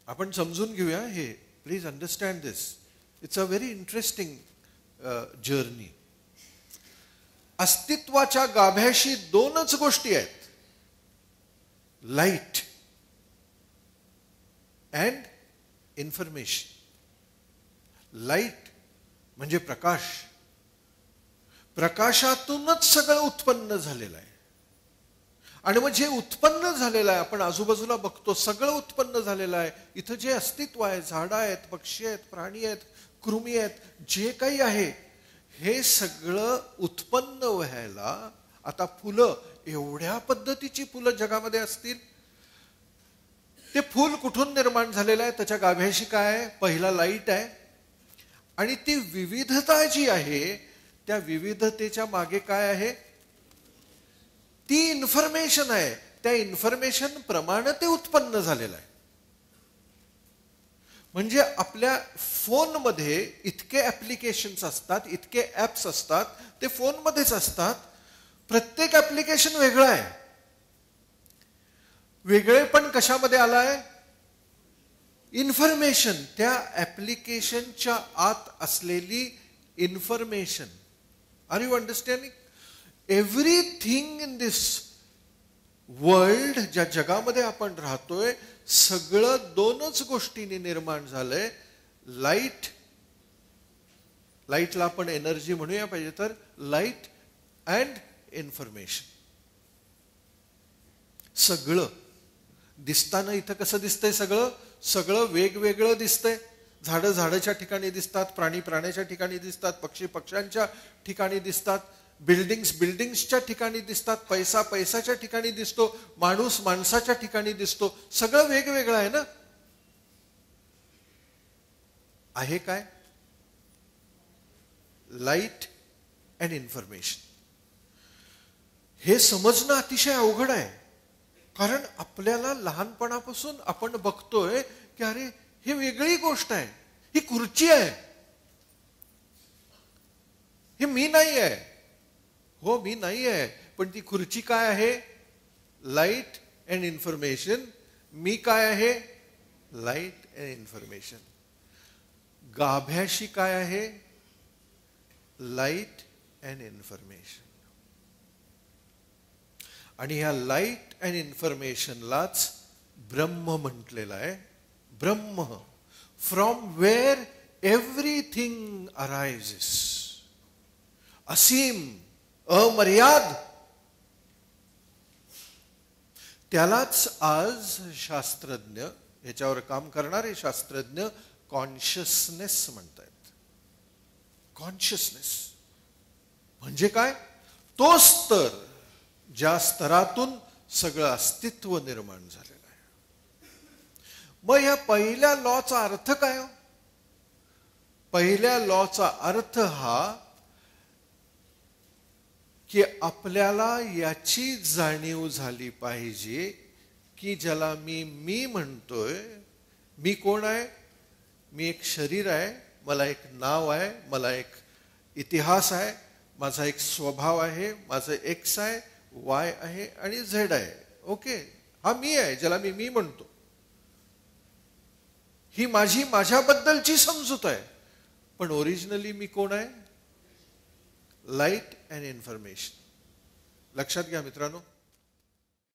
आपण समजून घेऊया हे. Please understand this. It's a very interesting journey. अस्तित्वाच्या गाभ्याशी दोनच गोष्टी आहेत, लाईट अँड इन्फॉर्मेशन. लाईट म्हणजे प्रकाश. प्रकाशातूनच सगळं उत्पन्न झालेलं आहे. आणि मग जे उत्पन्न झालेलं आहे, आपण आजूबाजूला बघतो, सगळं उत्पन्न झालेलं आहे. इथं जे अस्तित्व आहे, झाडं आहेत, पक्षी आहेत, प्राणी आहेत, कृमी आहेत, जे काही आहे, हे सगळं उत्पन्न व्हायला आता फुलं, एवढ्या पद्धतीची फुलं जगामध्ये असतील. ते फूल कुठून निर्माण झालेलं आहे? त्याच्या गाभ्याशी काय आहे? पहिला लाईट आहे. आणि ती विविधता जी आहे, त्या विविधतेच्या मागे काय आहे? ती इन्फॉर्मेशन आहे. त्या इन्फॉर्मेशन प्रमाणे ते उत्पन्न झालेलं आहे. म्हणजे आपल्या फोनमध्ये इतके ऍप्लिकेशन्स असतात, इतके ऍप्स असतात, ते फोनमध्येच असतात. प्रत्येक ऍप्लिकेशन वेगळं आहे. वेगळेपण कशामध्ये आलाय? इन्फॉर्मेशन. त्या ऍप्लिकेशनच्या आत असलेली information. Are you understanding? Everything in this world, ज्या जगामध्ये आपण राहतोय, सगळं दोनच गोष्टींनी निर्माण झालंय. लाईट, लाईटला आपण एनर्जी म्हणूया पाहिजे तर, लाईट अँड इन्फॉर्मेशन. सगळं दिसताना इथं कसं दिसतंय? सगळं सगळं वेगवेगळं दिसतंय. झाडं झाडाच्या ठिकाणी दिसतात, प्राणी प्राण्याच्या ठिकाणी दिसतात, पक्षी पक्ष्यांच्या ठिकाणी दिसतात, बिल्डिंग्स बिल्डिंग्सच्या ठिकाणी दिसतात, पैसा पैशाच्या ठिकाणी दिसतो, माणूस माणसाच्या ठिकाणी दिसतो. सगळं वेगवेगळं आहे ना. आहे काय? Light and information. हे समजणं अतिशय अवघड आहे. कारण आपल्याला लहानपणापासून आपण बघतोय की अरे हे वेगळी गोष्ट आहे, ही खुर्ची आहे, हे मी नाही आहे. हो, मी नाही आहे, पण ती खुर्ची काय आहे? Light and information. मी काय आहे? Light and information. गाभ्याशी काय आहे? Light and information. आणि ह्या लाईट अँड इन्फॉर्मेशनलाच ब्रह्म म्हटलेलं आहे. ब्रह्म, फ्रॉम वेअर एव्हरीथिंग अरायझेस. असीम, अमर्याद. त्यालाच आज शास्त्रज्ञ, याच्यावर काम करणारे शास्त्रज्ञ कॉन्शियसनेस म्हणतात. कॉन्शियसनेस म्हणजे काय? तो स्तर ज्या स्तरातून सगळं अस्तित्व निर्माण झालेलं आहे. मग या पहिल्या लॉचा अर्थ काय? पहिल्या लॉचा अर्थ हा की आपल्याला याची जाणीव झाली पाहिजे की ज्याला मी म्हणतोय, मी कोण आहे? मी एक शरीर आहे, मला एक नाव आहे, मला एक इतिहास आहे, माझा एक स्वभाव आहे, माझं एक्स आहे, वाय आहे आणि झेड आहे. ओके, हा मी आहे ज्याला मी म्हणतो. ही माझ्याबद्दलची समजूत आहे. पण ओरिजिनली मी कोण आहे? Light and information. लक्षात घ्या मित्रांनो.